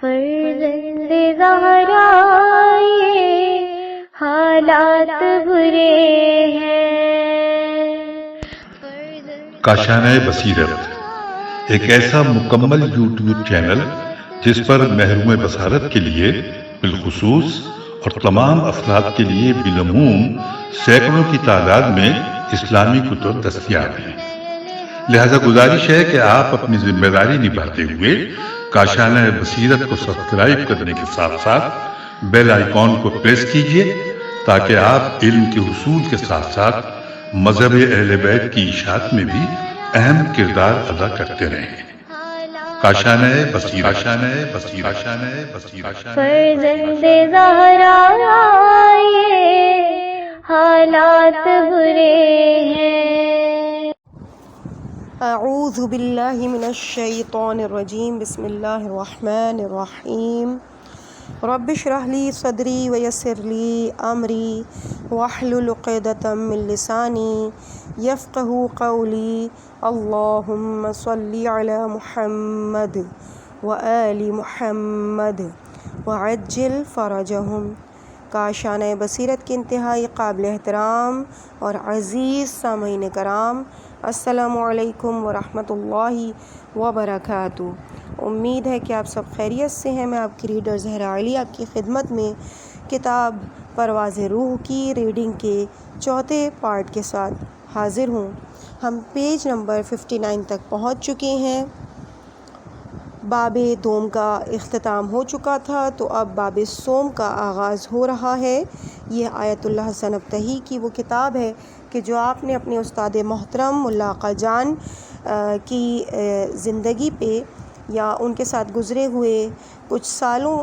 فرزند زہرا یہ حالات برے ہیں۔ کاشانہ بصیرت ایک ایسا مکمل یوٹیوب چینل جس پر محروم بصارت کے لیے بالخصوص اور تمام افراد کے لیے بالعموم سینکڑوں کی تعداد میں اسلامی کتب دستیاب ہیں۔ لہذا گزارش ہے کہ آپ اپنی ذمہ داری نبھاتے ہوئے کاشانہ بصیرت کو سبسکرائب کرنے کے ساتھ ساتھ بیل آئیکن کو پریس کیجیے تاکہ آپ علم کے حصول کے ساتھ ساتھ مذہب اہل بیت کی اشاعت میں بھی اہم کردار ادا کرتے رہیں۔ کاشانہ بصیرت۔ فرزند زہرا یہ حالات برے ہیں۔ اعوذ باللہ من الشیطان الرجیم، بسم اللہ الرحمن الرحیم۔ رب اشرح لی صدری ویسر لی امری واحلل عقدۃ من لسانی یفقہوا قولی۔ اللہم صلی علی محمد وآل محمد وعجل فرجہم۔ کاشانہ بصیرت کے انتہائی قابل احترام اور عزیز سامعین کرام، السلام علیکم ورحمۃ اللہ وبرکاتہ۔ امید ہے کہ آپ سب خیریت سے ہیں۔ میں آپ کی ریڈر زہرا علی آپ کی خدمت میں کتاب پرواز روح کی ریڈنگ کے چوتھے پارٹ کے ساتھ حاضر ہوں۔ ہم پیج نمبر 59 تک پہنچ چکے ہیں۔ باب دوم کا اختتام ہو چکا تھا تو اب باب سوم کا آغاز ہو رہا ہے۔ یہ آیت اللہ حسن ابتہی کی وہ کتاب ہے کہ جو آپ نے اپنے استاد محترم ملا آقا جان کی زندگی پہ یا ان کے ساتھ گزرے ہوئے کچھ سالوں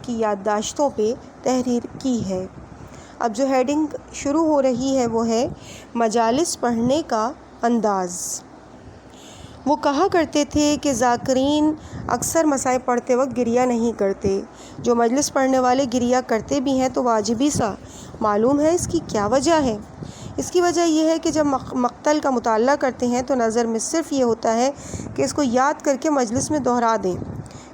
کی یادداشتوں پہ تحریر کی ہے۔ اب جو ہیڈنگ شروع ہو رہی ہے وہ ہے مجالس پڑھنے کا انداز۔ وہ کہا کرتے تھے کہ ذاکرین اکثر مصائب پڑھتے وقت گریہ نہیں کرتے، جو مجلس پڑھنے والے گریہ کرتے بھی ہیں تو واجبی سا۔ معلوم ہے اس کی کیا وجہ ہے؟ اس کی وجہ یہ ہے کہ جب مقتل کا مطالعہ کرتے ہیں تو نظر میں صرف یہ ہوتا ہے کہ اس کو یاد کر کے مجلس میں دہرا دیں،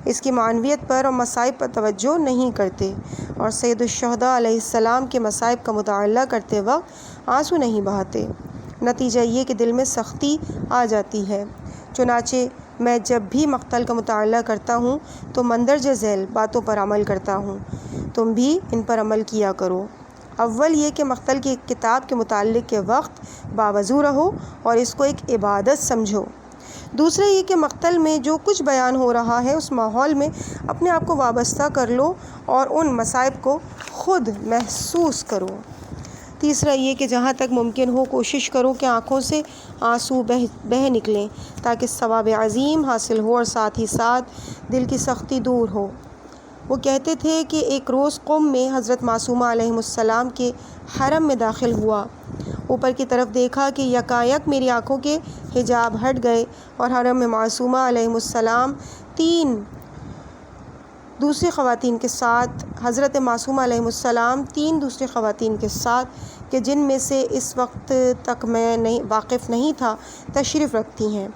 اس کی معنویت پر اور مصائب پر توجہ نہیں کرتے، اور سید الشہداء علیہ السلام کے مصائب کا مطالعہ کرتے وقت آنسو نہیں بہاتے۔ نتیجہ یہ کہ دل میں سختی آ جاتی ہے۔ چنانچہ میں جب بھی مقتل کا مطالعہ کرتا ہوں تو مندرجہ ذیل باتوں پر عمل کرتا ہوں، تم بھی ان پر عمل کیا کرو۔ اول یہ کہ مقتل کی کتاب کے متعلق کے وقت باوضو رہو اور اس کو ایک عبادت سمجھو۔ دوسرا یہ کہ مقتل میں جو کچھ بیان ہو رہا ہے اس ماحول میں اپنے آپ کو وابستہ کر لو اور ان مصائب کو خود محسوس کرو۔ تیسرا یہ کہ جہاں تک ممکن ہو کوشش کرو کہ آنکھوں سے آنسو بہہ نکلیں تاکہ ثواب عظیم حاصل ہو اور ساتھ ہی ساتھ دل کی سختی دور ہو۔ وہ کہتے تھے کہ ایک روز قم میں حضرت معصومہ علیہ السلام کے حرم میں داخل ہوا، اوپر کی طرف دیکھا کہ یکایک میری آنکھوں کے حجاب ہٹ گئے اور حرم میں معصومہ علیہ السلام 3 دوسری خواتین کے ساتھ، حضرت معصومہ علیہ السلام 3 دوسری خواتین کے ساتھ کہ جن میں سے اس وقت تک میں واقف نہیں تھا تشریف رکھتی ہیں۔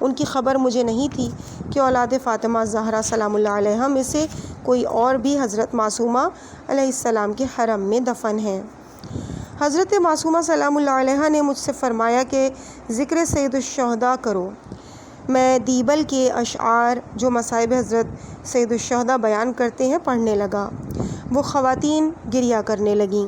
ان کی خبر مجھے نہیں تھی کہ اولاد فاطمہ زہرا سلام اللہ علیہا میں سے کوئی اور بھی حضرت معصومہ علیہ السلام کے حرم میں دفن ہیں۔ حضرت معصومہ سلام اللہ علیہا نے مجھ سے فرمایا کہ ذکر سید الشہداء کرو۔ میں دیبل کے اشعار جو مصائب حضرت سید الشہداء بیان کرتے ہیں پڑھنے لگا۔ وہ خواتین گریہ کرنے لگیں،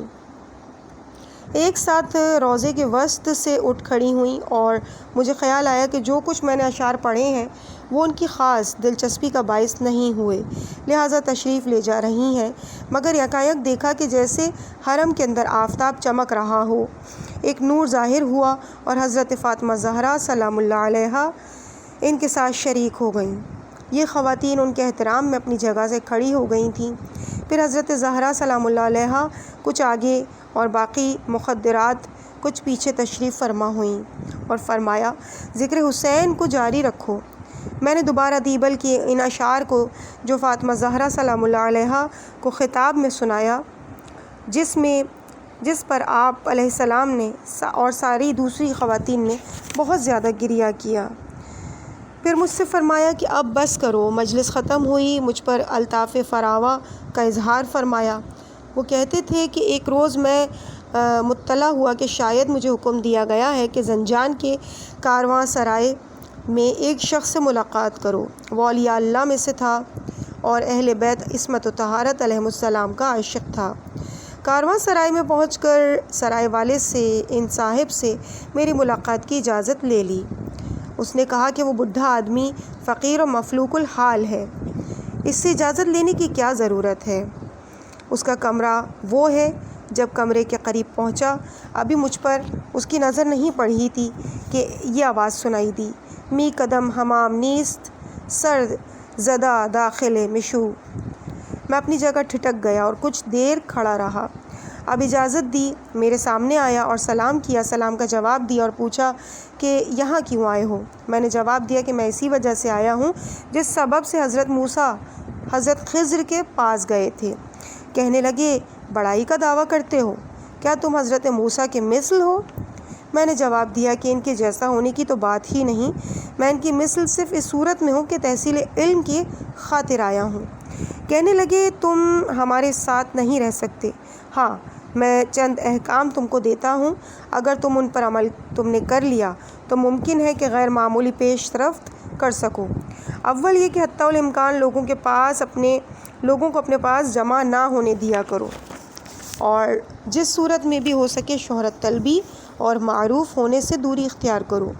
ایک ساتھ روضے کے وسط سے اٹھ کھڑی ہوئیں، اور مجھے خیال آیا کہ جو کچھ میں نے اشعار پڑھے ہیں وہ ان کی خاص دلچسپی کا باعث نہیں ہوئے، لہٰذا تشریف لے جا رہی ہیں، مگر یکایک دیکھا کہ جیسے حرم کے اندر آفتاب چمک رہا ہو، ایک نور ظاہر ہوا اور حضرت فاطمہ زہرا سلام اللہ علیہا ان کے ساتھ شریک ہو گئیں۔ یہ خواتین ان کے احترام میں اپنی جگہ سے کھڑی ہو گئی تھیں۔ پھر حضرت زہرا سلام اللہ علیہا کچھ آگے اور باقی مخدرات کچھ پیچھے تشریف فرما ہوئیں اور فرمایا، ذکر حسین کو جاری رکھو۔ میں نے دوبارہ دیبل کی ان اشعار کو جو فاطمہ زہرا سلام اللہ علیہا کو خطاب میں سنایا، جس پر آپ علیہ السلام نے اور ساری دوسری خواتین نے بہت زیادہ گریہ کیا۔ پھر مجھ سے فرمایا کہ اب بس کرو۔ مجلس ختم ہوئی، مجھ پر الطاف فراواں کا اظہار فرمایا۔ وہ کہتے تھے کہ ایک روز میں مطلع ہوا کہ شاید مجھے حکم دیا گیا ہے کہ زنجان کے کارواں سرائے میں ایک شخص سے ملاقات کرو۔ وہ اولیاء اللہ میں سے تھا اور اہل بیت عصمت و طہارت علیہم السلام کا عاشق تھا۔ کارواں سرائے میں پہنچ کر سرائے والے سے ان صاحب سے میری ملاقات کی اجازت لے لی۔ اس نے کہا کہ وہ بڈھا آدمی فقیر و مفلوک الحال ہے، اس سے اجازت لینے کی کیا ضرورت ہے؟ اس کا کمرہ وہ ہے۔ جب کمرے کے قریب پہنچا، ابھی مجھ پر اس کی نظر نہیں پڑی تھی کہ یہ آواز سنائی دی، می قدم حمام نیست سر زدہ داخل مشو۔ میں اپنی جگہ ٹھٹک گیا اور کچھ دیر کھڑا رہا۔ اب اجازت دی، میرے سامنے آیا اور سلام کیا۔ سلام کا جواب دیا اور پوچھا کہ یہاں کیوں آئے ہو؟ میں نے جواب دیا کہ میں اسی وجہ سے آیا ہوں جس سبب سے حضرت موسیٰ حضرت خضر کے پاس گئے تھے۔ کہنے لگے، بڑائی کا دعویٰ کرتے ہو؟ کیا تم حضرت موسیٰ کے مثل ہو؟ میں نے جواب دیا کہ ان کے جیسا ہونے کی تو بات ہی نہیں، میں ان کی مثل صرف اس صورت میں ہوں کہ تحصیل علم کی خاطر آیا ہوں۔ کہنے لگے، تم ہمارے ساتھ نہیں رہ سکتے۔ ہاں، میں چند احکام تم کو دیتا ہوں، اگر تم ان پر عمل تم نے کر لیا تو ممکن ہے کہ غیر معمولی پیش رفت کر سکو۔ اول یہ کہ حتیٰ الامکان لوگوں کو اپنے پاس جمع نہ ہونے دیا کرو، اور جس صورت میں بھی ہو سکے شہرت طلبی اور معروف ہونے سے دوری اختیار کرو،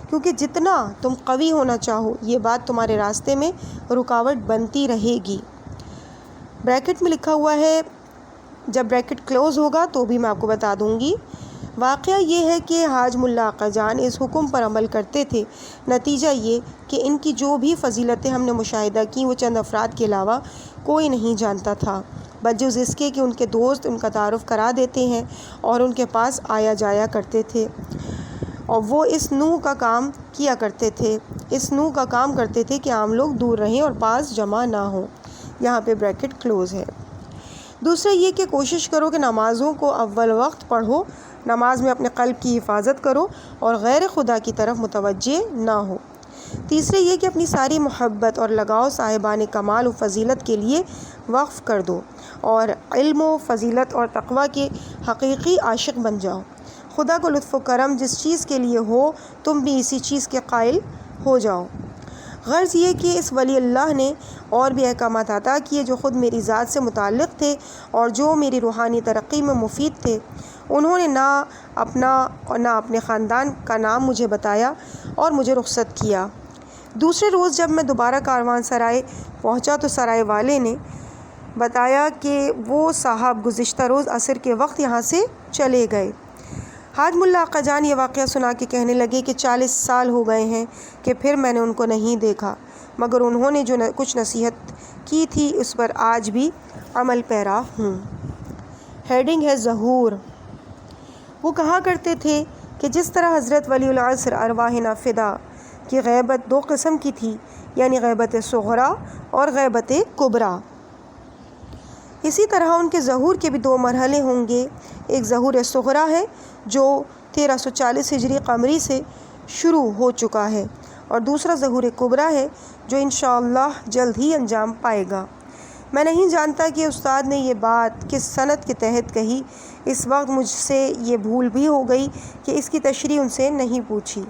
کیونکہ جتنا تم قوی ہونا چاہو یہ بات تمہارے راستے میں رکاوٹ بنتی رہے گی۔ بریکٹ میں لکھا ہوا ہے، جب بریکٹ کلوز ہوگا تو بھی میں آپ کو بتا دوں گی۔ واقعہ یہ ہے کہ حاج ملا آقا جان اس حکم پر عمل کرتے تھے۔ نتیجہ یہ کہ ان کی جو بھی فضیلتیں ہم نے مشاہدہ کی وہ چند افراد کے علاوہ کوئی نہیں جانتا تھا، بجز اس کے کہ ان کے دوست ان کا تعارف کرا دیتے ہیں اور ان کے پاس آیا جایا کرتے تھے، اور وہ اس نوع کا کام کرتے تھے کہ عام لوگ دور رہیں اور پاس جمع نہ ہوں۔ یہاں پہ بریکٹ کلوز ہے۔ دوسرا یہ کہ کوشش کرو کہ نمازوں کو اول وقت پڑھو، نماز میں اپنے قلب کی حفاظت کرو اور غیر خدا کی طرف متوجہ نہ ہو۔ تیسرے یہ کہ اپنی ساری محبت اور لگاؤ صاحبان کمال و فضیلت کے لیے وقف کر دو اور علم و فضیلت اور تقوی کے حقیقی عاشق بن جاؤ۔ خدا کو لطف و کرم جس چیز کے لیے ہو تم بھی اسی چیز کے قائل ہو جاؤ۔ غرض یہ کہ اس ولی اللہ نے اور بھی احکامات عطا کیے جو خود میری ذات سے متعلق تھے اور جو میری روحانی ترقی میں مفید تھے۔ انہوں نے نہ اپنا اور نہ اپنے خاندان کا نام مجھے بتایا اور مجھے رخصت کیا۔ دوسرے روز جب میں دوبارہ کاروان سرائے پہنچا تو سرائے والے نے بتایا کہ وہ صاحب گزشتہ روز عصر کے وقت یہاں سے چلے گئے۔ حاج ملا آقا جان یہ واقعہ سنا کے کہنے لگے کہ 40 سال ہو گئے ہیں کہ پھر میں نے ان کو نہیں دیکھا، مگر انہوں نے جو کچھ نصیحت کی تھی اس پر آج بھی عمل پیرا ہوں۔ ہیڈنگ ہے ظہور۔ وہ کہا کرتے تھے کہ جس طرح حضرت ولی العصر ارواحنا فدا کی غیبت 2 قسم کی تھی، یعنی غیبت صغریٰ اور غیبت کبریٰ، اسی طرح ان کے ظہور کے بھی 2 مرحلے ہوں گے۔ ایک ظہور صغریٰ ہے جو 1340 ہجری قمری سے شروع ہو چکا ہے، اور دوسرا ظہور کبریٰ ہے جو انشاءاللہ جلد ہی انجام پائے گا۔ میں نہیں جانتا کہ استاد نے یہ بات کس سند کے تحت کہی، اس وقت مجھ سے یہ بھول بھی ہو گئی کہ اس کی تشریح ان سے نہیں پوچھی،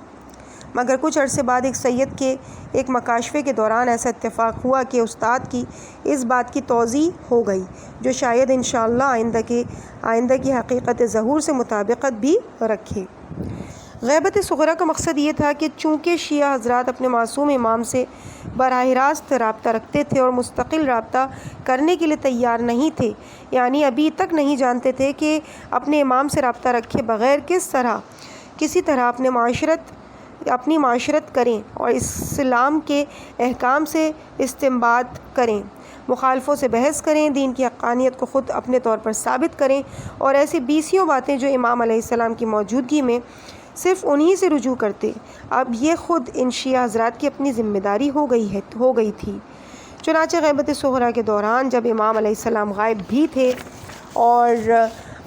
مگر کچھ عرصے بعد ایک سید کے ایک مکاشفے کے دوران ایسا اتفاق ہوا کہ استاد کی اس بات کی توضیح ہو گئی جو شاید انشاءاللہ آئندہ کی حقیقت ظہور سے مطابقت بھی رکھے۔ غیبت صغریٰ کا مقصد یہ تھا کہ چونکہ شیعہ حضرات اپنے معصوم امام سے براہ راست رابطہ رکھتے تھے اور مستقل رابطہ کرنے کے لیے تیار نہیں تھے، یعنی ابھی تک نہیں جانتے تھے کہ اپنے امام سے رابطہ رکھے بغیر کسی طرح اپنی معاشرت کریں اور اسلام کے احکام سے استنباط کریں، مخالفوں سے بحث کریں، دین کی حقانیت کو خود اپنے طور پر ثابت کریں، اور ایسی 20 باتیں جو امام علیہ السلام کی موجودگی میں صرف انہی سے رجوع کرتے۔ اب یہ خود ان شیعہ حضرات کی اپنی ذمہ داری ہو گئی تھی۔ چنانچہ غیبت صغریٰ کے دوران جب امام علیہ السلام غائب بھی تھے اور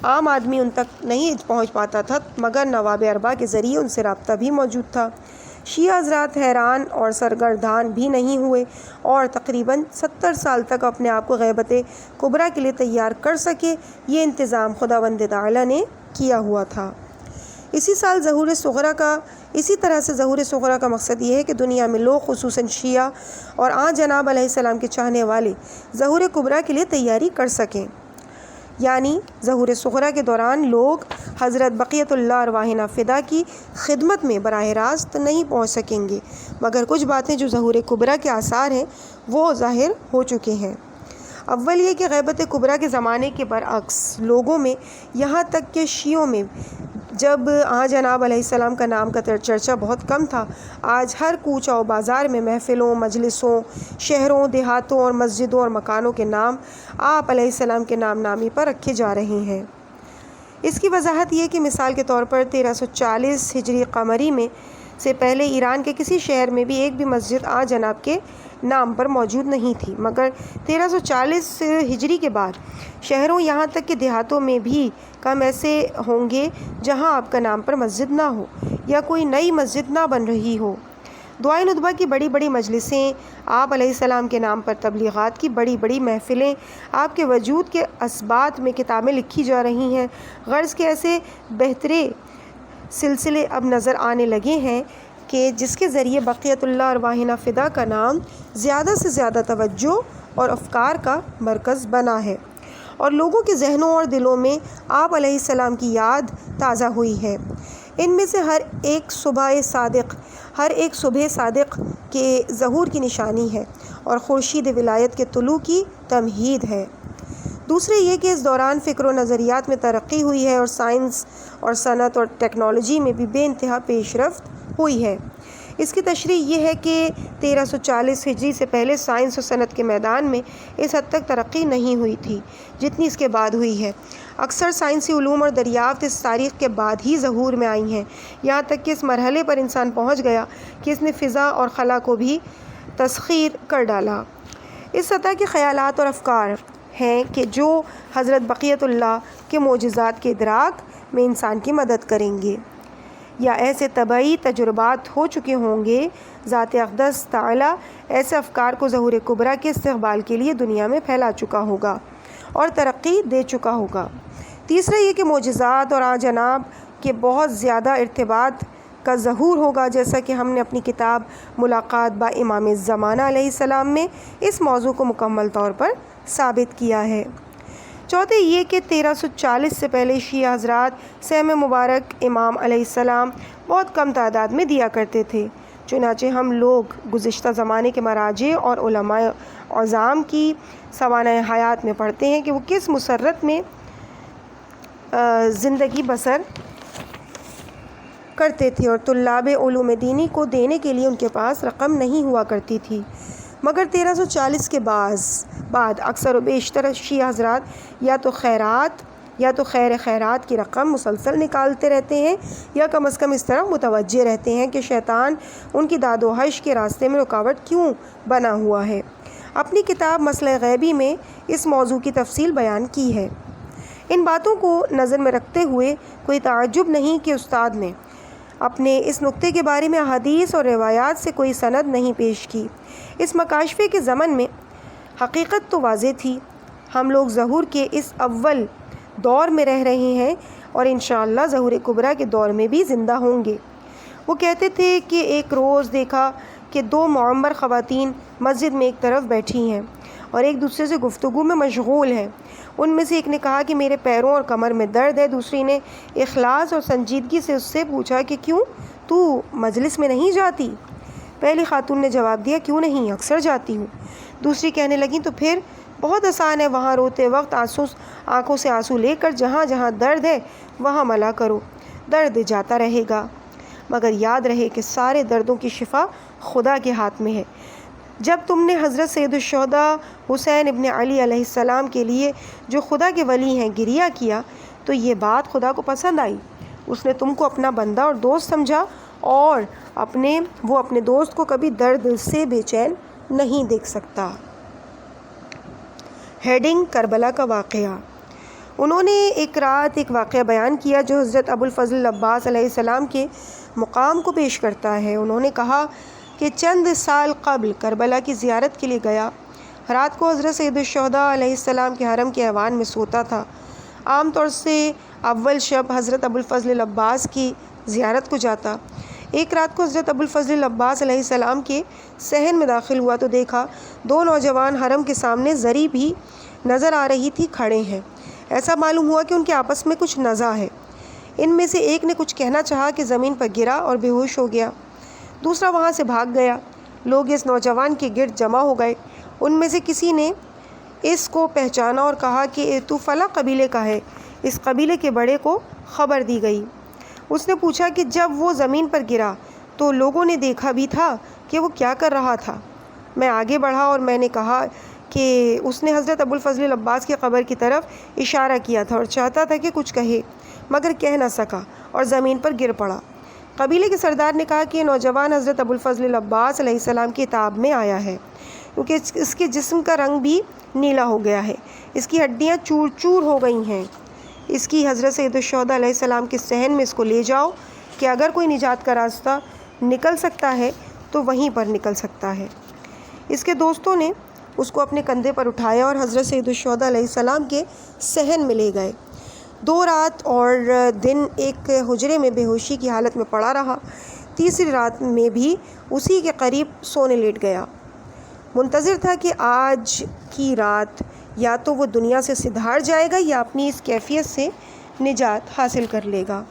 عام آدمی ان تک نہیں پہنچ پاتا تھا، مگر نواب اربعہ کے ذریعے ان سے رابطہ بھی موجود تھا۔ شیعہ حضرات حیران اور سرگردان بھی نہیں ہوئے اور تقریباً 70 سال تک اپنے آپ کو غیبت کبریٰ کے لیے تیار کر سکے۔ یہ انتظام خداوند تعالیٰ نے کیا ہوا تھا۔ اسی طرح سے ظہور صغریٰ کا مقصد یہ ہے کہ دنیا میں لوگ خصوصاً شیعہ اور آن جناب علیہ السلام کے چاہنے والے ظہور کبریٰ کے لیے تیاری کر سکیں، یعنی ظہور صغریٰ کے دوران لوگ حضرت بقیت اللہ ارواحنا فدا کی خدمت میں براہ راست نہیں پہنچ سکیں گے، مگر کچھ باتیں جو ظہور کبریٰ کے آثار ہیں وہ ظاہر ہو چکے ہیں۔ اول یہ کہ غیبت کبریٰ کے زمانے کے برعکس لوگوں میں، یہاں تک کہ شیعوں میں جب جناب علیہ السلام کا نام کا چرچہ بہت کم تھا، آج ہر کوچہ و بازار میں محفلوں، مجلسوں، شہروں، دیہاتوں اور مسجدوں اور مکانوں کے نام آپ علیہ السلام کے نام نامی پر رکھے جا رہے ہیں۔ اس کی وضاحت یہ کہ مثال کے طور پر 1340 ہجری قمری میں سے پہلے ایران کے کسی شہر میں بھی ایک بھی مسجد جناب کے نام پر موجود نہیں تھی، مگر 1340 ہجری کے بعد شہروں یہاں تک کہ دیہاتوں میں بھی کم ایسے ہوں گے جہاں آپ کا نام پر مسجد نہ ہو یا کوئی نئی مسجد نہ بن رہی ہو۔ دعائے ندبہ کی بڑی بڑی مجلسیں، آپ علیہ السلام کے نام پر تبلیغات کی بڑی بڑی محفلیں، آپ کے وجود کے اثبات میں کتابیں لکھی جا رہی ہیں، غرض کے ایسے بہترے سلسلے اب نظر آنے لگے ہیں کہ جس کے ذریعے بقیت اللہ ارواحنا فدا کا نام زیادہ سے زیادہ توجہ اور افکار کا مرکز بنا ہے، اور لوگوں کے ذہنوں اور دلوں میں آپ علیہ السلام کی یاد تازہ ہوئی ہے۔ ان میں سے ہر ایک صبح صادق کے ظہور کی نشانی ہے اور خورشید ولایت کے طلوع کی تمہید ہے۔ دوسرے یہ کہ اس دوران فکر و نظریات میں ترقی ہوئی ہے اور سائنس اور صنعت اور ٹیکنالوجی میں بھی بے انتہا پیش رفت ہوئی ہے۔ اس کی تشریح یہ ہے کہ 1340 ہجری سے پہلے سائنس اور صنعت کے میدان میں اس حد تک ترقی نہیں ہوئی تھی جتنی اس کے بعد ہوئی ہے۔ اکثر سائنسی علوم اور دریافت اس تاریخ کے بعد ہی ظہور میں آئی ہیں، یہاں تک کہ اس مرحلے پر انسان پہنچ گیا کہ اس نے فضا اور خلا کو بھی تسخیر کر ڈالا۔ اس سطح کے خیالات اور افکار ہیں کہ جو حضرت بقیت اللہ کے معجزات کے ادراک میں انسان کی مدد کریں گے، یا ایسے طبعی تجربات ہو چکے ہوں گے۔ ذات اقدس تعالی ایسے افکار کو ظہور کبریٰ کے استقبال کے لیے دنیا میں پھیلا چکا ہوگا اور ترقی دے چکا ہوگا۔ تیسرا یہ کہ معجزات اور جناب کے بہت زیادہ ارتباط کا ظہور ہوگا، جیسا کہ ہم نے اپنی کتاب ملاقات با امام زمانہ علیہ السلام میں اس موضوع کو مکمل طور پر ثابت کیا ہے۔ چوتھے یہ کہ 1340 سے پہلے شیعہ حضرات سہم مبارک امام علیہ السلام بہت کم تعداد میں دیا کرتے تھے، چنانچہ ہم لوگ گزشتہ زمانے کے مراجع اور علماء عظام کی سوانح حیات میں پڑھتے ہیں کہ وہ کس مسرت میں زندگی بسر کرتے تھے، اور طلاب علوم دینی کو دینے کے لیے ان کے پاس رقم نہیں ہوا کرتی تھی۔ مگر 1340 کے بعد اکثر و بیشتر شیعہ حضرات یا تو خیرات کی رقم مسلسل نکالتے رہتے ہیں، یا کم از کم اس طرح متوجہ رہتے ہیں کہ شیطان ان کی داد و حش کے راستے میں رکاوٹ کیوں بنا ہوا ہے۔ اپنی کتاب مسئلہ غیبی میں اس موضوع کی تفصیل بیان کی ہے۔ ان باتوں کو نظر میں رکھتے ہوئے کوئی تعجب نہیں کہ استاد نے اپنے اس نقطے کے بارے میں احادیث اور روایات سے کوئی سند نہیں پیش کی۔ اس مکاشفے کے ضمن میں حقیقت تو واضح تھی۔ ہم لوگ ظہور کے اس اول دور میں رہ رہے ہیں اور انشاءاللہ ظہور کبریٰ کے دور میں بھی زندہ ہوں گے۔ وہ کہتے تھے کہ ایک روز دیکھا کہ دو معمر خواتین مسجد میں ایک طرف بیٹھی ہیں اور ایک دوسرے سے گفتگو میں مشغول ہیں۔ ان میں سے ایک نے کہا کہ میرے پیروں اور کمر میں درد ہے، دوسری نے اخلاص اور سنجیدگی سے اس سے پوچھا کہ کیوں تو مجلس میں نہیں جاتی؟ پہلی خاتون نے جواب دیا کیوں نہیں، اکثر جاتی ہوں۔ دوسری کہنے لگیں تو پھر بہت آسان ہے، وہاں روتے وقت آنکھوں سے آنسو لے کر جہاں جہاں درد ہے وہاں ملا کرو، درد جاتا رہے گا۔ مگر یاد رہے کہ سارے دردوں کی شفا خدا کے ہاتھ میں ہے۔ جب تم نے حضرت سید الشہداء حسین ابن علی علیہ السلام کے لیے جو خدا کے ولی ہیں گریہ کیا تو یہ بات خدا کو پسند آئی۔ اس نے تم کو اپنا بندہ اور دوست سمجھا اور وہ اپنے دوست کو کبھی درد سے بے چین نہیں دیکھ سکتا۔ ہیڈنگ کربلا کا واقعہ۔ انہوں نے ایک رات ایک واقعہ بیان کیا جو حضرت ابوالفضل عباس علیہ السلام کے مقام کو پیش کرتا ہے۔ انہوں نے کہا کہ چند سال قبل کربلا کی زیارت کے لیے گیا۔ رات کو حضرت سید الشہداء علیہ السلام کے حرم کے ایوان میں سوتا تھا۔ عام طور سے اول شب حضرت ابوالفضل عباس کی زیارت کو جاتا۔ ایک رات کو حضرت ابوالفضل عباس علیہ السلام کے صحن میں داخل ہوا تو دیکھا 2 نوجوان حرم کے سامنے زری بھی نظر آ رہی تھی کھڑے ہیں۔ ایسا معلوم ہوا کہ ان کے آپس میں کچھ نزاع ہے۔ ان میں سے ایک نے کچھ کہنا چاہا کہ زمین پر گرا اور بے ہوش ہو گیا۔ دوسرا وہاں سے بھاگ گیا۔ لوگ اس نوجوان کے گرد جمع ہو گئے۔ ان میں سے کسی نے اس کو پہچانا اور کہا کہ تو فلاں قبیلے کا ہے۔ اس قبیلے کے بڑے کو خبر دی گئی۔ اس نے پوچھا کہ جب وہ زمین پر گرا تو لوگوں نے دیکھا بھی تھا کہ وہ کیا کر رہا تھا؟ میں آگے بڑھا اور میں نے کہا کہ اس نے حضرت ابوالفضل عباس کی قبر کی طرف اشارہ کیا تھا اور چاہتا تھا کہ کچھ کہے مگر کہہ نہ سکا اور زمین پر گر پڑا۔ قبیلے کے سردار نے کہا کہ یہ نوجوان حضرت ابوالفضل عباس علیہ السلام کی اتاب میں آیا ہے کیونکہ اس کے جسم کا رنگ بھی نیلا ہو گیا ہے، اس کی ہڈیاں چور چور ہو گئی ہیں۔ اس کی حضرت سید الشہداء علیہ السلام کے صحن میں اس کو لے جاؤ کہ اگر کوئی نجات کا راستہ نکل سکتا ہے تو وہیں پر نکل سکتا ہے۔ اس کے دوستوں نے اس کو اپنے کندھے پر اٹھایا اور حضرت سید الشہداء علیہ السلام کے صحن میں لے گئے۔ 2 رات اور دن ایک حجرے میں بے ہوشی کی حالت میں پڑا رہا۔ تیسری رات میں بھی اسی کے قریب سونے لیٹ گیا۔ منتظر تھا کہ آج کی رات یا تو وہ دنیا سے سدھار جائے گا یا اپنی اس کیفیت سے نجات حاصل کر لے گا،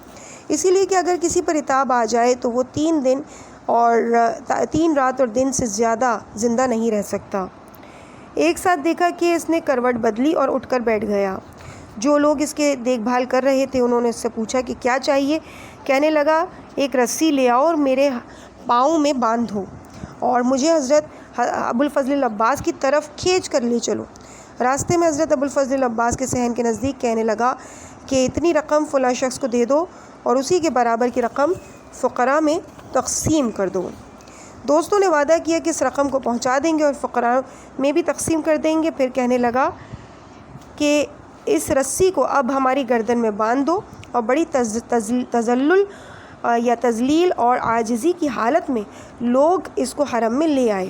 اسی لیے کہ اگر کسی پر عتاب آ جائے تو وہ 3 رات اور دن سے زیادہ زندہ نہیں رہ سکتا۔ ایک ساتھ دیکھا کہ اس نے کروٹ بدلی اور اٹھ کر بیٹھ گیا۔ جو لوگ اس کے دیکھ بھال کر رہے تھے انہوں نے اس سے پوچھا کہ کیا چاہیے؟ کہنے لگا ایک رسی لے آؤ اور میرے پاؤں میں باندھو اور مجھے حضرت ابوالفضل عباس کی طرف کھینچ کر لے چلو۔ راستے میں حضرت ابوالفضل عباس کے صحن کے نزدیک کہنے لگا کہ اتنی رقم فلاں شخص کو دے دو اور اسی کے برابر کی رقم فقراء میں تقسیم کر دو۔ دوستوں نے وعدہ کیا کہ اس رقم کو پہنچا دیں گے اور فقراء میں بھی تقسیم کر دیں گے۔ پھر کہنے لگا کہ اس رسی کو اب ہماری گردن میں باندھ دو اور بڑی تذلیل اور عاجزی کی حالت میں لوگ اس کو حرم میں لے آئے۔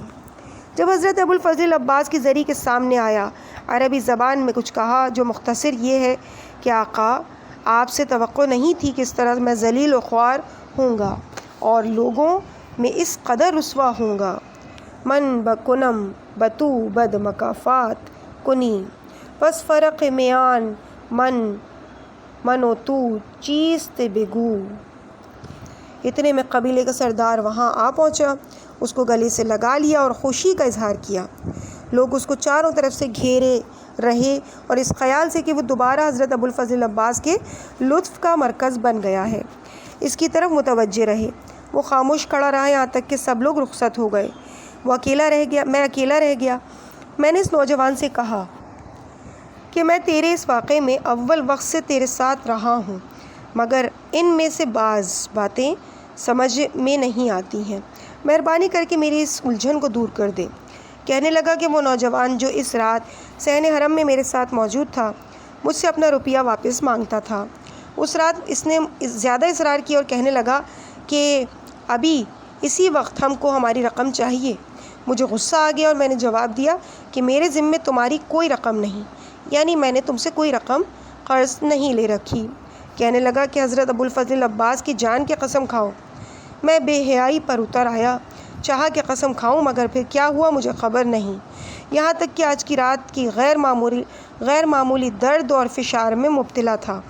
جب حضرت ابوالفضل عباس کی زری کے سامنے آیا، عربی زبان میں کچھ کہا جو مختصر یہ ہے کہ آقا، آپ سے توقع نہیں تھی کہ اس طرح میں ذلیل و خوار ہوں گا اور لوگوں میں اس قدر رسوا ہوں گا۔ من بکنم بتو بد مکافات کنی پس فرق میان من و تو چیست بگو۔ اتنے میں قبیلے کا سردار وہاں آ پہنچا، اس کو گلے سے لگا لیا اور خوشی کا اظہار کیا۔ لوگ اس کو چاروں طرف سے گھیرے رہے اور اس خیال سے کہ وہ دوبارہ حضرت ابوالفضل عباس کے لطف کا مرکز بن گیا ہے اس کی طرف متوجہ رہے۔ وہ خاموش کھڑا رہا یہاں تک کہ سب لوگ رخصت ہو گئے۔ میں اکیلا رہ گیا۔ میں نے اس نوجوان سے کہا کہ میں تیرے اس واقعے میں اول وقت سے تیرے ساتھ رہا ہوں مگر ان میں سے بعض باتیں سمجھ میں نہیں آتی ہیں، مہربانی کر کے میری اس الجھن کو دور کر دے۔ کہنے لگا کہ وہ نوجوان جو اس رات صحن حرم میں میرے ساتھ موجود تھا مجھ سے اپنا روپیہ واپس مانگتا تھا۔ اس رات اس نے زیادہ اصرار کیا اور کہنے لگا کہ ابھی اسی وقت ہم کو ہماری رقم چاہیے۔ مجھے غصہ آ گیا اور میں نے جواب دیا کہ میرے ذمے تمہاری کوئی رقم نہیں، یعنی میں نے تم سے کوئی رقم قرض نہیں لے رکھی۔ کہنے لگا کہ حضرت ابوالفضل عباس کی جان کی قسم کھاؤ۔ میں بے حیائی پر اتر آیا، چاہا کہ قسم کھاؤں مگر پھر کیا ہوا مجھے خبر نہیں، یہاں تک کہ آج کی رات کی غیر معمولی درد اور فشار میں مبتلا تھا۔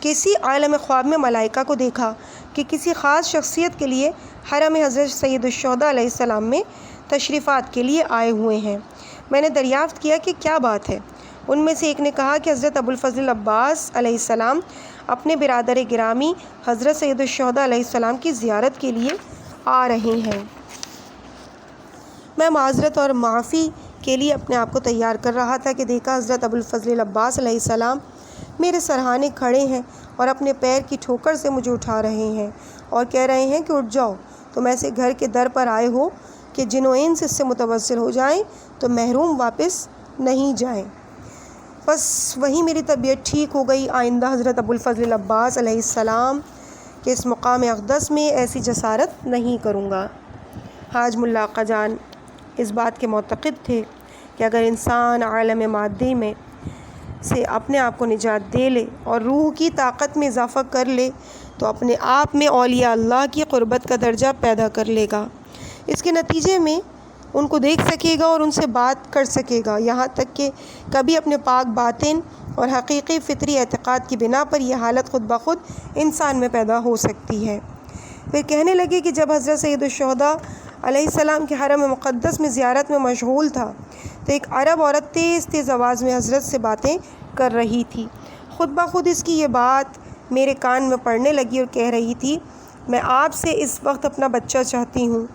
کسی عالم خواب میں ملائکہ کو دیکھا کہ کسی خاص شخصیت کے لیے حرم حضرت سید الشہداء علیہ السلام میں تشریفات کے لیے آئے ہوئے ہیں۔ میں نے دریافت کیا کہ کیا بات ہے۔ ان میں سے ایک نے کہا کہ حضرت ابوالفضل عباس علیہ السلام اپنے برادر گرامی حضرت سید الشہداء علیہ السلام کی زیارت کے لیے آ رہے ہیں۔ میں معذرت اور معافی کے لیے اپنے آپ کو تیار کر رہا تھا کہ دیکھا حضرت ابوالفضل عباس علیہ السلام میرے سرہانے کھڑے ہیں اور اپنے پیر کی ٹھوکر سے مجھے اٹھا رہے ہیں اور کہہ رہے ہیں کہ اٹھ جاؤ، تم ایسے گھر کے در پر آئے ہو کہ جنوں انس اس سے متوسل ہو جائیں تو محروم واپس نہیں جائیں۔ بس وہیں میری طبیعت ٹھیک ہو گئی۔ آئندہ حضرت ابوالفضل عباس علیہ السلام کہ اس مقام اقدس میں ایسی جسارت نہیں کروں گا۔ حاج ملا آقا جان اس بات کے معتقد تھے کہ اگر انسان عالم مادی میں سے اپنے آپ کو نجات دے لے اور روح کی طاقت میں اضافہ کر لے تو اپنے آپ میں اولیاء اللہ کی قربت کا درجہ پیدا کر لے گا۔ اس کے نتیجے میں ان کو دیکھ سکے گا اور ان سے بات کر سکے گا، یہاں تک کہ کبھی اپنے پاک باطن اور حقیقی فطری اعتقاد کی بنا پر یہ حالت خود بخود انسان میں پیدا ہو سکتی ہے۔ پھر کہنے لگے کہ جب حضرت سید الشہداء علیہ السلام کے حرم مقدس میں زیارت میں مشغول تھا تو ایک عرب عورت تیز تیز آواز میں حضرت سے باتیں کر رہی تھی۔ خود بخود اس کی یہ بات میرے کان میں پڑنے لگی اور کہہ رہی تھی، میں آپ سے اس وقت اپنا بچہ چاہتی ہوں۔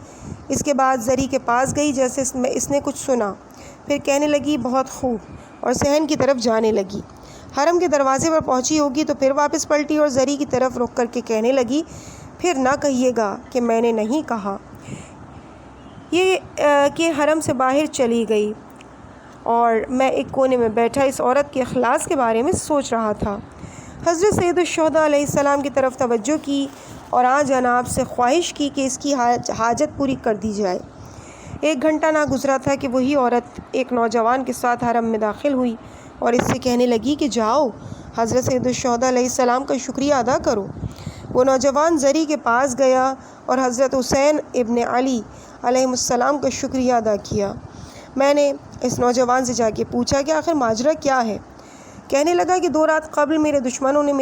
اس کے بعد زری کے پاس گئی جیسے اس نے کچھ سنا، پھر کہنے لگی بہت خوب، اور صحن کی طرف جانے لگی۔ حرم کے دروازے پر پہنچی ہوگی تو پھر واپس پلٹی اور زری کی طرف رخ کر کے کہنے لگی، پھر نہ کہیے گا کہ میں نے نہیں کہا۔ یہ کہ حرم سے باہر چلی گئی اور میں ایک کونے میں بیٹھا اس عورت کے اخلاص کے بارے میں سوچ رہا تھا۔ حضرت سید الشہداء علیہ السلام کی طرف توجہ کی اور جناب سے خواہش کی کہ اس کی حاجت پوری کر دی جائے۔ 1 گھنٹہ نہ گزرا تھا کہ وہی عورت ایک نوجوان کے ساتھ حرم میں داخل ہوئی اور اس سے کہنے لگی کہ جاؤ حضرت سید الشہداء علیہ السلام کا شکریہ ادا کرو۔ وہ نوجوان زری کے پاس گیا اور حضرت حسین ابن علی علیہ السلام کا شکریہ ادا کیا۔ میں نے اس نوجوان سے جا کے پوچھا کہ آخر ماجرا کیا ہے؟ کہنے لگا کہ 2 رات قبل میرے دشمنوں نے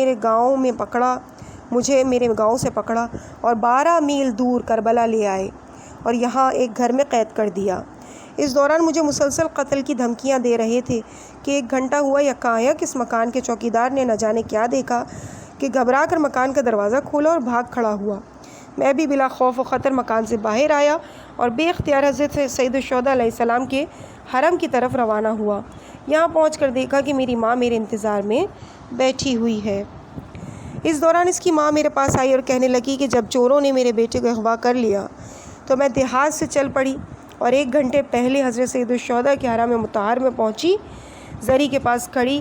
مجھے میرے گاؤں سے پکڑا اور 12 میل دور کربلا لے آئے اور یہاں ایک گھر میں قید کر دیا۔ اس دوران مجھے مسلسل قتل کی دھمکیاں دے رہے تھے کہ 1 گھنٹہ ہوا یکایک اس مکان کے چوکیدار نے نہ جانے کیا دیکھا کہ گھبرا کر مکان کا دروازہ کھولا اور بھاگ کھڑا ہوا۔ میں بھی بلا خوف و خطر مکان سے باہر آیا اور بے اختیار حضرت سید الشہداء علیہ السلام کے حرم کی طرف روانہ ہوا۔ یہاں پہنچ کر دیکھا کہ میری ماں میرے انتظار میں بیٹھی ہوئی ہے۔ اس دوران اس کی ماں میرے پاس آئی اور کہنے لگی کہ جب چوروں نے میرے بیٹے کو اغوا کر لیا تو میں دیہات سے چل پڑی اور 1 گھنٹے پہلے حضرت سید الشہداء کے حرم مطہر میں پہنچی۔ زری کے پاس کھڑی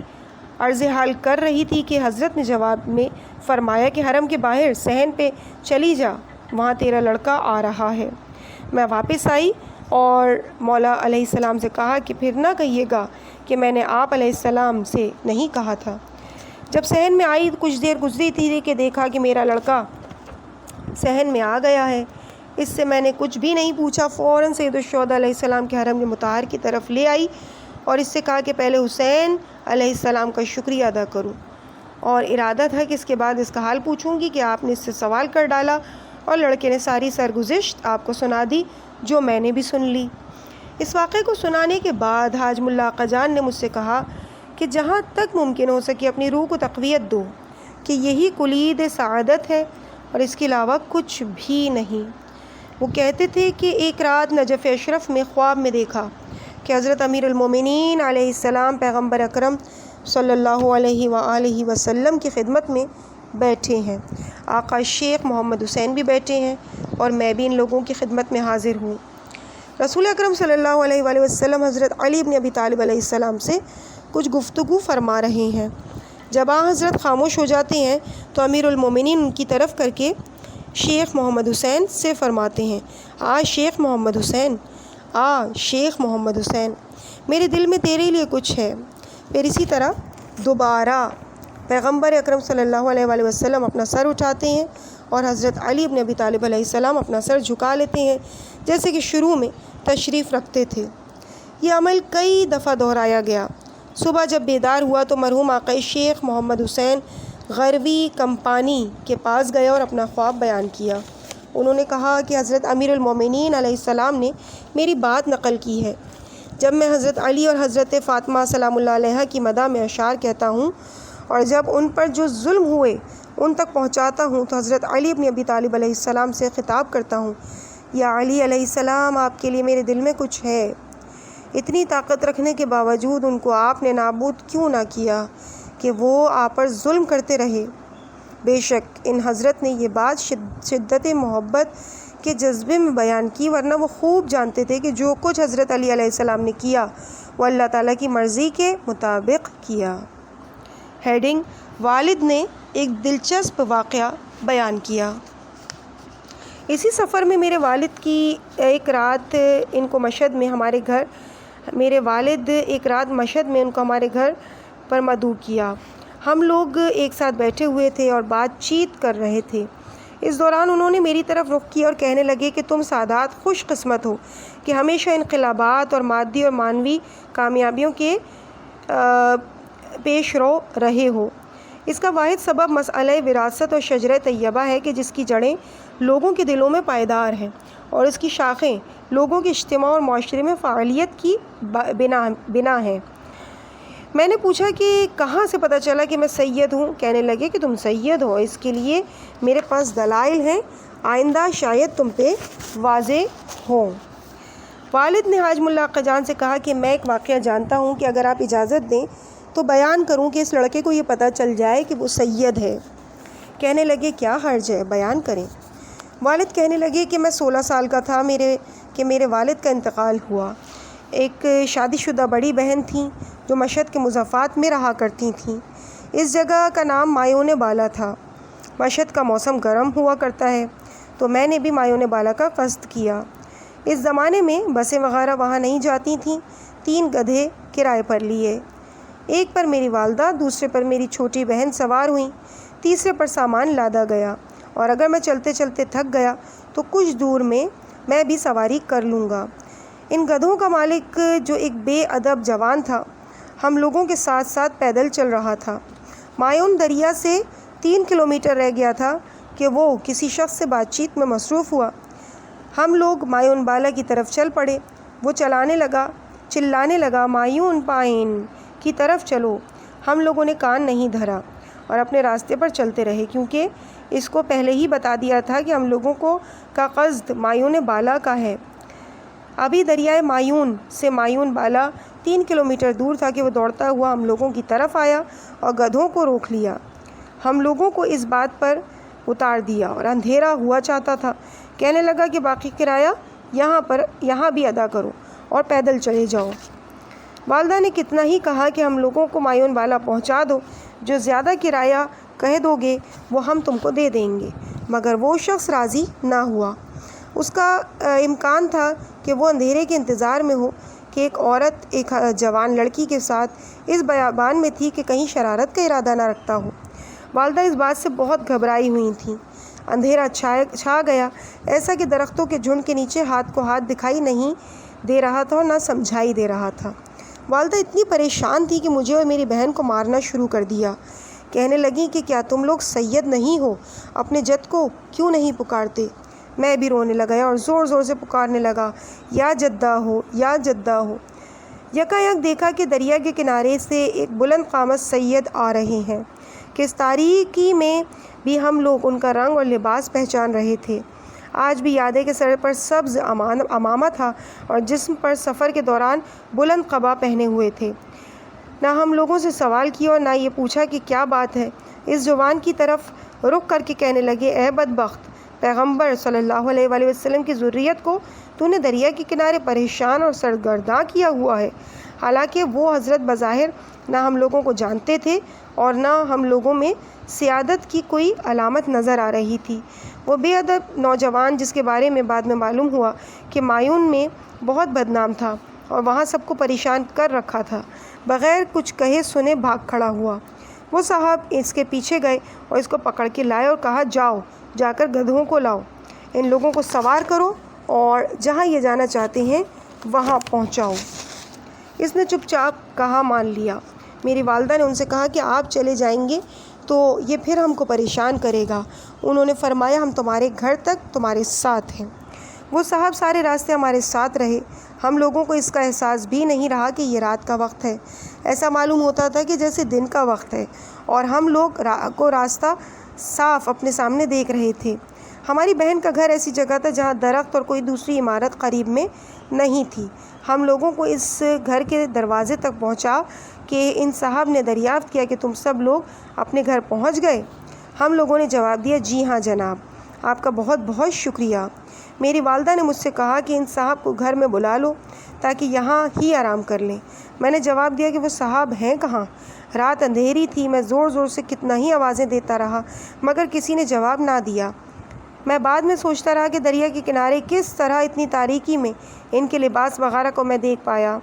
عرض حال کر رہی تھی کہ حضرت نے جواب میں فرمایا کہ حرم کے باہر صحن پہ چلی جا، وہاں تیرا لڑکا آ رہا ہے۔ میں واپس آئی اور مولا علیہ السلام سے کہا کہ پھر نہ کہیے گا کہ میں نے آپ علیہ السلام سے نہیں کہا تھا۔ جب صحن میں آئی کچھ دیر گزری تھی کہ دیکھا کہ میرا لڑکا صحن میں آ گیا ہے۔ اس سے میں نے کچھ بھی نہیں پوچھا، فوراً سید الشہداء علیہ السلام کے حرم مطہر کی طرف لے آئی اور اس سے کہا کہ پہلے حسین علیہ السلام کا شکریہ ادا کروں، اور ارادہ تھا کہ اس کے بعد اس کا حال پوچھوں گی کہ آپ نے اس سے سوال کر ڈالا، اور لڑکے نے ساری سرگزشت آپ کو سنا دی جو میں نے بھی سن لی۔ اس واقعے کو سنانے کے بعد حاج ملا آقا جان نے مجھ سے کہا کہ جہاں تک ممکن ہو سکے اپنی روح کو تقویت دو کہ یہی کلید سعادت ہے اور اس کے علاوہ کچھ بھی نہیں۔ وہ کہتے تھے کہ ایک رات نجف اشرف میں خواب میں دیکھا کہ حضرت امیر المومنین علیہ السلام پیغمبر اکرم صلی اللہ علیہ وآلہ وسلم کی خدمت میں بیٹھے ہیں، آقا شیخ محمد حسین بھی بیٹھے ہیں اور میں بھی ان لوگوں کی خدمت میں حاضر ہوں۔ رسول اکرم صلی اللہ علیہ وآلہ وسلم حضرت علی بن ابی طالب علیہ السلام سے کچھ گفتگو فرما رہے ہیں۔ جب حضرت خاموش ہو جاتے ہیں تو امیر المومنین ان کی طرف کر کے شیخ محمد حسین سے فرماتے ہیں، شیخ محمد حسین، شیخ محمد حسین، میرے دل میں تیرے لیے کچھ ہے۔ پھر اسی طرح دوبارہ پیغمبر اکرم صلی اللہ علیہ وآلہ وسلم اپنا سر اٹھاتے ہیں اور حضرت علی بن ابی طالب علیہ السلام اپنا سر جھکا لیتے ہیں جیسے کہ شروع میں تشریف رکھتے تھے۔ یہ عمل کئی دفعہ دہرایا گیا۔ صبح جب بیدار ہوا تو مرحوم آقا شیخ محمد حسین غروی کمپانی کے پاس گیا اور اپنا خواب بیان کیا۔ انہوں نے کہا کہ حضرت امیر المومنین علیہ السلام نے میری بات نقل کی ہے۔ جب میں حضرت علی اور حضرت فاطمہ سلام اللہ علیہ کی مدح میں اشعار کہتا ہوں اور جب ان پر جو ظلم ہوئے ان تک پہنچاتا ہوں تو حضرت علی بن ابی طالب علیہ السلام سے خطاب کرتا ہوں، یا علی علیہ السلام، آپ کے لیے میرے دل میں کچھ ہے۔ اتنی طاقت رکھنے کے باوجود ان کو آپ نے نابود کیوں نہ کیا کہ وہ آپ پر ظلم کرتے رہے؟ بے شک ان حضرت نے یہ بات شدت محبت کے جذبے میں بیان کی، ورنہ وہ خوب جانتے تھے کہ جو کچھ حضرت علی علیہ السلام نے کیا وہ اللہ تعالیٰ کی مرضی کے مطابق کیا۔ ہیڈنگ: والد نے ایک دلچسپ واقعہ بیان کیا۔ اسی سفر میں میرے والد کی ایک رات ان کو مشہد میں ہمارے گھر پر مدعو کیا۔ ہم لوگ ایک ساتھ بیٹھے ہوئے تھے اور بات چیت کر رہے تھے۔ اس دوران انہوں نے میری طرف رخ کیا اور کہنے لگے کہ تم سادات خوش قسمت ہو کہ ہمیشہ انقلابات اور مادی اور معنوی کامیابیوں کے پیش رو رہے ہو۔ اس کا واحد سبب مسئلہ وراثت اور شجرہ طیبہ ہے کہ جس کی جڑیں لوگوں کے دلوں میں پائیدار ہیں اور اس کی شاخیں لوگوں کے اجتماع اور معاشرے میں فعالیت کی بنا ہیں۔ میں نے پوچھا کہ کہاں سے پتہ چلا کہ میں سید ہوں؟ کہنے لگے کہ تم سید ہو، اس کے لیے میرے پاس دلائل ہیں، آئندہ شاید تم پہ واضح ہوں۔ والد نے حاج ملا آقا جان سے کہا کہ میں ایک واقعہ جانتا ہوں کہ اگر آپ اجازت دیں تو بیان کروں کہ اس لڑکے کو یہ پتہ چل جائے کہ وہ سید ہے۔ کہنے لگے کیا حرج ہے، بیان کریں۔ والد کہنے لگے کہ میں 16 سال کا تھا کہ میرے والد کا انتقال ہوا۔ ایک شادی شدہ بڑی بہن تھیں جو مشہد کے مضافات میں رہا کرتی تھیں۔ اس جگہ کا نام مایون بالا تھا۔ مشہد کا موسم گرم ہوا کرتا ہے تو میں نے بھی مایون بالا کا قصد کیا۔ اس زمانے میں بسیں وغیرہ وہاں نہیں جاتی تھیں۔ 3 گدھے کرائے پر لیے، ایک پر میری والدہ، دوسرے پر میری چھوٹی بہن سوار ہوئیں، تیسرے پر سامان لادا گیا، اور اگر میں چلتے چلتے تھک گیا تو کچھ دور میں بھی سواری کر لوں گا۔ ان گدھوں کا مالک جو ایک بے ادب جوان تھا ہم لوگوں کے ساتھ ساتھ پیدل چل رہا تھا۔ مایون دریا سے 3 کلومیٹر رہ گیا تھا کہ وہ کسی شخص سے بات چیت میں مصروف ہوا۔ ہم لوگ مایون بالا کی طرف چل پڑے۔ وہ چلانے لگا مایون پائن کی طرف چلو۔ ہم لوگوں نے کان نہیں دھرا اور اپنے راستے پر چلتے رہے، کیونکہ اس کو پہلے ہی بتا دیا تھا کہ ہم لوگوں کا قصد مایون بالا کا ہے۔ ابھی دریائے مایون سے مایون بالا 3 کلومیٹر دور تھا کہ وہ دوڑتا ہوا ہم لوگوں کی طرف آیا اور گدھوں کو روک لیا۔ ہم لوگوں کو اس بات پر اتار دیا اور اندھیرا ہوا چاہتا تھا۔ کہنے لگا کہ باقی کرایہ یہاں بھی ادا کرو اور پیدل چلے جاؤ۔ والدہ نے کتنا ہی کہا کہ ہم لوگوں کو مایون بالا پہنچا دو، جو زیادہ کرایہ کہہ دو گے وہ ہم تم کو دے دیں گے، مگر وہ شخص راضی نہ ہوا۔ اس کا امکان تھا کہ وہ اندھیرے کے انتظار میں ہو کہ ایک عورت ایک جوان لڑکی کے ساتھ اس بیابان میں تھی کہ کہیں شرارت کا ارادہ نہ رکھتا ہو۔ والدہ اس بات سے بہت گھبرائی ہوئی تھیں۔ اندھیرا چھا گیا، ایسا کہ درختوں کے جھنڈ کے نیچے ہاتھ کو ہاتھ دکھائی نہیں دے رہا تھا اور نہ سمجھائی دے رہا تھا۔ والدہ اتنی پریشان تھی کہ مجھے اور میری بہن کو مارنا شروع کر دیا۔ کہنے لگیں کہ کیا تم لوگ سید نہیں ہو؟ اپنے جد کو کیوں نہیں پکارتے؟ میں بھی رونے لگا اور زور زور سے پکارنے لگا، یا جدہ ہو، یا جدہ ہو۔ یکایک دیکھا کہ دریا کے کنارے سے ایک بلند قامت سید آ رہے ہیں کہ اس تاریکی میں بھی ہم لوگ ان کا رنگ اور لباس پہچان رہے تھے۔ آج بھی یاد ہے کہ سر پر سبز عمامہ تھا اور جسم پر سفر کے دوران بلند قبا پہنے ہوئے تھے۔ نہ ہم لوگوں سے سوال کیا اور نہ یہ پوچھا کہ کیا بات ہے۔ اس جوان کی طرف رخ کر کے کہنے لگے، اے بدبخت، پیغمبر صلی اللہ علیہ وآلہ وسلم کی ذریت کو تو نے دریا کے کنارے پریشان اور سرگرداں کیا ہوا ہے۔ حالانکہ وہ حضرت بظاہر نہ ہم لوگوں کو جانتے تھے اور نہ ہم لوگوں میں سیادت کی کوئی علامت نظر آ رہی تھی۔ وہ بے ادب نوجوان، جس کے بارے میں بعد میں معلوم ہوا کہ مایون میں بہت بدنام تھا اور وہاں سب کو پریشان کر رکھا تھا، بغیر کچھ کہے سنے بھاگ کھڑا ہوا۔ وہ صاحب اس کے پیچھے گئے اور اس کو پکڑ کے لائے اور کہا، جاؤ، جا کر گدھوں کو لاؤ، ان لوگوں کو سوار کرو اور جہاں یہ جانا چاہتے ہیں وہاں پہنچاؤ۔ اس نے چپ چاپ کہا مان لیا۔ میری والدہ نے ان سے کہا کہ آپ چلے جائیں گے تو یہ پھر ہم کو پریشان کرے گا۔ انہوں نے فرمایا، ہم تمہارے گھر تک تمہارے ساتھ ہیں۔ وہ صاحب سارے راستے ہمارے ساتھ رہے۔ ہم لوگوں کو اس کا احساس بھی نہیں رہا کہ یہ رات کا وقت ہے۔ ایسا معلوم ہوتا تھا کہ جیسے دن کا وقت ہے اور ہم لوگ کو راستہ صاف اپنے سامنے دیکھ رہے تھے۔ ہماری بہن کا گھر ایسی جگہ تھا جہاں درخت اور کوئی دوسری عمارت قریب میں نہیں تھی۔ ہم لوگوں کو اس گھر کے دروازے تک پہنچا کہ ان صاحب نے دریافت کیا کہ تم سب لوگ اپنے گھر پہنچ گئے؟ ہم لوگوں نے جواب دیا، جی ہاں جناب، آپ کا بہت بہت شکریہ۔ میری والدہ نے مجھ سے کہا کہ ان صاحب کو گھر میں بلا لو تاکہ یہاں ہی آرام کر لیں۔ میں نے جواب دیا کہ وہ صاحب ہیں کہاں؟ رات اندھیری تھی، میں زور زور سے کتنا ہی آوازیں دیتا رہا مگر کسی نے جواب نہ دیا۔ میں بعد میں سوچتا رہا کہ دریا کے کنارے کس طرح اتنی تاریکی میں ان کے لباس وغیرہ کو میں دیکھ پایا۔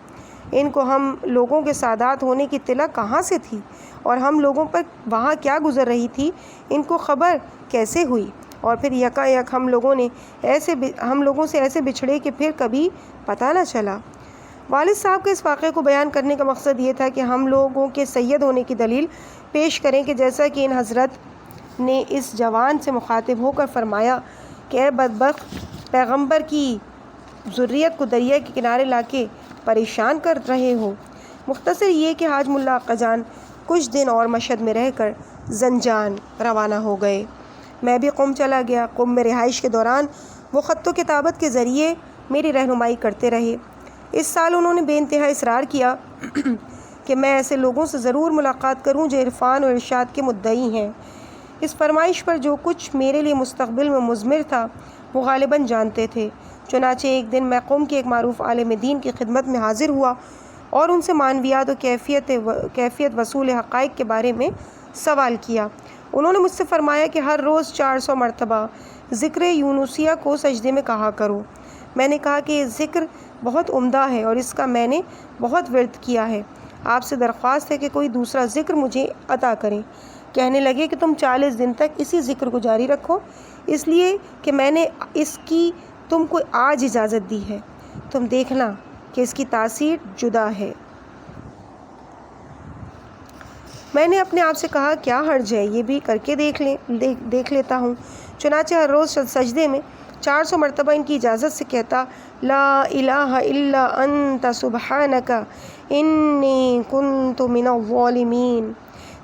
ان کو ہم لوگوں کے سادات ہونے کی اطلاع کہاں سے تھی اور ہم لوگوں پر وہاں کیا گزر رہی تھی، ان کو خبر کیسے ہوئی؟ اور پھر یکا یک ہم لوگوں سے ایسے بچھڑے کہ پھر کبھی پتہ نہ چلا۔ والد صاحب کے اس واقعے کو بیان کرنے کا مقصد یہ تھا کہ ہم لوگوں کے سید ہونے کی دلیل پیش کریں کہ جیسا کہ ان حضرت نے اس جوان سے مخاطب ہو کر فرمایا کہ اے بدبخت، پیغمبر کی ذریت کو دریا کے کنارے لا کے پریشان کر رہے ہو۔ مختصر یہ کہ حاج ملا آقا جان کچھ دن اور مشہد میں رہ کر زنجان روانہ ہو گئے۔ میں بھی قم چلا گیا۔ قم میں رہائش کے دوران وہ خط و کتابت کے ذریعے میری رہنمائی کرتے رہے۔ اس سال انہوں نے بے انتہا اصرار کیا کہ میں ایسے لوگوں سے ضرور ملاقات کروں جو عرفان اور ارشاد کے مدعی ہیں۔ اس فرمائش پر جو کچھ میرے لیے مستقبل میں مضمر تھا وہ غالباً جانتے تھے۔ چنانچہ ایک دن میں قم کے ایک معروف عالم دین کی خدمت میں حاضر ہوا اور ان سے معنویات و کیفیت وصول حقائق کے بارے میں سوال کیا۔ انہوں نے مجھ سے فرمایا کہ ہر روز 400 مرتبہ ذکر یونسیہ کو سجدے میں کہا کرو۔ میں نے کہا کہ یہ ذکر بہت عمدہ ہے اور اس کا میں نے بہت ورد کیا ہے۔ آپ سے درخواست ہے کہ کوئی دوسرا ذکر مجھے عطا کریں۔ کہنے لگے کہ تم 40 دن تک اسی ذکر کو جاری رکھو، اس لیے کہ میں نے اس کی تم کو آج اجازت دی ہے۔ تم دیکھنا کہ اس کی تاثیر جدا ہے۔ میں نے اپنے آپ سے کہا کیا حرج ہے، یہ بھی کر کے دیکھ لیتا ہوں۔ چنانچہ ہر روز سجدے میں 400 مرتبہ ان کی اجازت سے کہتا لا الہ الا انت سبحانک انی کنت من الظالمین۔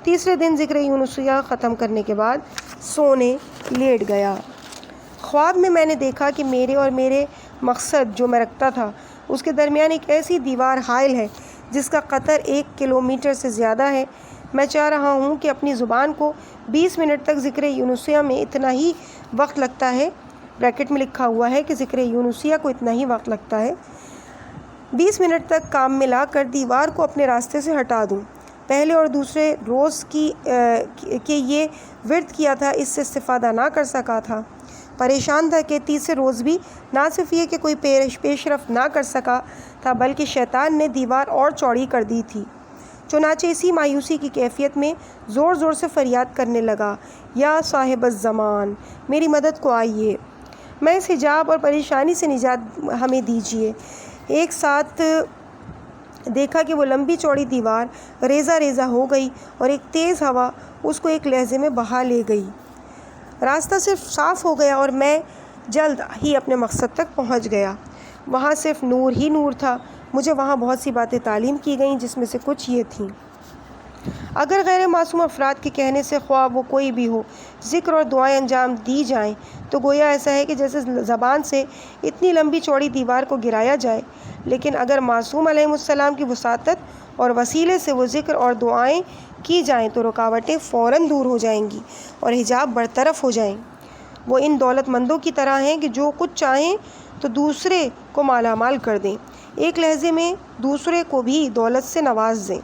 تیسرے دن ذکر یونسیہ ختم کرنے کے بعد سونے لیٹ گیا۔ خواب میں نے دیکھا کہ میرے اور میرے مقصد جو میں رکھتا تھا اس کے درمیان ایک ایسی دیوار حائل ہے جس کا قطر 1 کلومیٹر سے زیادہ ہے۔ میں چاہ رہا ہوں کہ اپنی زبان کو 20 منٹ تک ذکر یونسیہ میں اتنا ہی وقت لگتا ہے، بریکٹ میں لکھا ہوا ہے کہ ذکر یونسیہ کو اتنا ہی وقت لگتا ہے، 20 منٹ تک کام میں لا کر دیوار کو اپنے راستے سے ہٹا دوں۔ پہلے اور دوسرے روز کہ یہ ورد کیا تھا اس سے استفادہ نہ کر سکا تھا۔ پریشان تھا کہ تیسرے روز بھی نہ صرف یہ کہ کوئی پیش رفت نہ کر سکا تھا بلکہ شیطان نے دیوار اور چوڑی کر دی تھی۔ چنانچہ اسی مایوسی کی کیفیت میں زور زور سے فریاد کرنے لگا یا صاحب الزمان، میری مدد کو آئیے، میں اس حجاب اور پریشانی سے نجات ہمیں دیجیے۔ ایک ساتھ دیکھا کہ وہ لمبی چوڑی دیوار ریزہ ریزہ ہو گئی اور ایک تیز ہوا اس کو ایک لہجے میں بہا لے گئی۔ راستہ صرف صاف ہو گیا اور میں جلد ہی اپنے مقصد تک پہنچ گیا۔ وہاں صرف نور ہی نور تھا۔ مجھے وہاں بہت سی باتیں تعلیم کی گئیں جس میں سے کچھ یہ تھیں۔ اگر غیر معصوم افراد کے کہنے سے خواہ وہ کوئی بھی ہو ذکر اور دعائیں انجام دی جائیں تو گویا ایسا ہے کہ جیسے زبان سے اتنی لمبی چوڑی دیوار کو گرایا جائے، لیکن اگر معصوم علیہ السلام کی وساطت اور وسیلے سے وہ ذکر اور دعائیں کی جائیں تو رکاوٹیں فوراً دور ہو جائیں گی اور حجاب برطرف ہو جائیں۔ وہ ان دولت مندوں کی طرح ہیں کہ جو کچھ چاہیں تو دوسرے کو مالا مال کر دیں، ایک لہجے میں دوسرے کو بھی دولت سے نواز دیں۔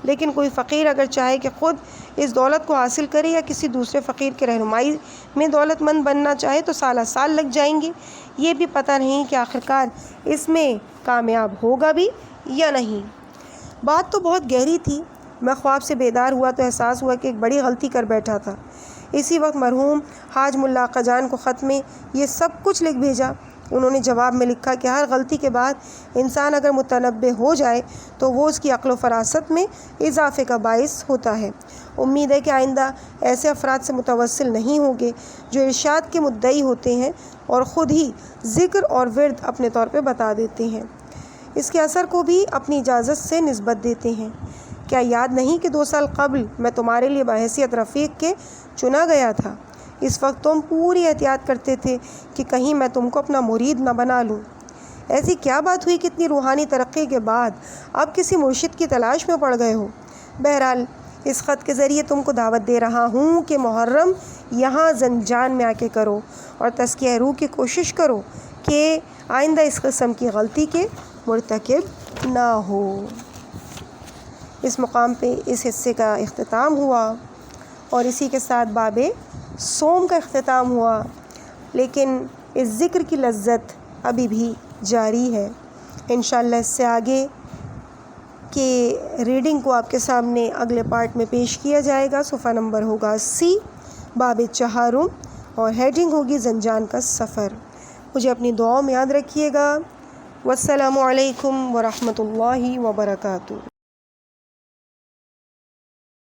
لیکن کوئی فقیر اگر چاہے کہ خود اس دولت کو حاصل کرے یا کسی دوسرے فقیر کی رہنمائی میں دولت مند بننا چاہے تو سالہ سال لگ جائیں گے، یہ بھی پتہ نہیں کہ آخرکار اس میں کامیاب ہوگا بھی یا نہیں۔ بات تو بہت گہری تھی۔ میں خواب سے بیدار ہوا تو احساس ہوا کہ ایک بڑی غلطی کر بیٹھا تھا۔ اسی وقت مرحوم حاج ملا آقا جان کو خط میں یہ سب کچھ لکھ بھیجا۔ انہوں نے جواب میں لکھا کہ ہر غلطی کے بعد انسان اگر متنبہ ہو جائے تو وہ اس کی عقل و فراست میں اضافے کا باعث ہوتا ہے۔ امید ہے کہ آئندہ ایسے افراد سے متوسل نہیں ہوں گے جو ارشاد کے مدعی ہوتے ہیں اور خود ہی ذکر اور ورد اپنے طور پہ بتا دیتے ہیں، اس کے اثر کو بھی اپنی اجازت سے نسبت دیتے ہیں۔ کیا یاد نہیں کہ 2 سال قبل میں تمہارے لیے بحیثیت رفیق کے چنا گیا تھا؟ اس وقت تم پوری احتیاط کرتے تھے کہ کہیں میں تم کو اپنا مرید نہ بنا لوں۔ ایسی کیا بات ہوئی کہ اتنی روحانی ترقی کے بعد اب کسی مرشد کی تلاش میں پڑ گئے ہو؟ بہرحال اس خط کے ذریعے تم کو دعوت دے رہا ہوں کہ محرم یہاں زنجان میں آ کے کرو اور تزکیہ روح کی کوشش کرو کہ آئندہ اس قسم کی غلطی کے مرتکب نہ ہو۔ اس مقام پہ اس حصے کا اختتام ہوا اور اسی کے ساتھ باب صوم کا اختتام ہوا، لیکن اس ذکر کی لذت ابھی بھی جاری ہے۔ انشاءاللہ اس سے آگے کہ ریڈنگ کو آپ کے سامنے اگلے پارٹ میں پیش کیا جائے گا۔ صفحہ نمبر ہوگا 80، باب چہارم، اور ہیڈنگ ہوگی زنجان کا سفر۔ مجھے اپنی دعاؤں میں یاد رکھیے گا۔ والسلام علیکم ورحمۃ اللہ وبرکاتہ۔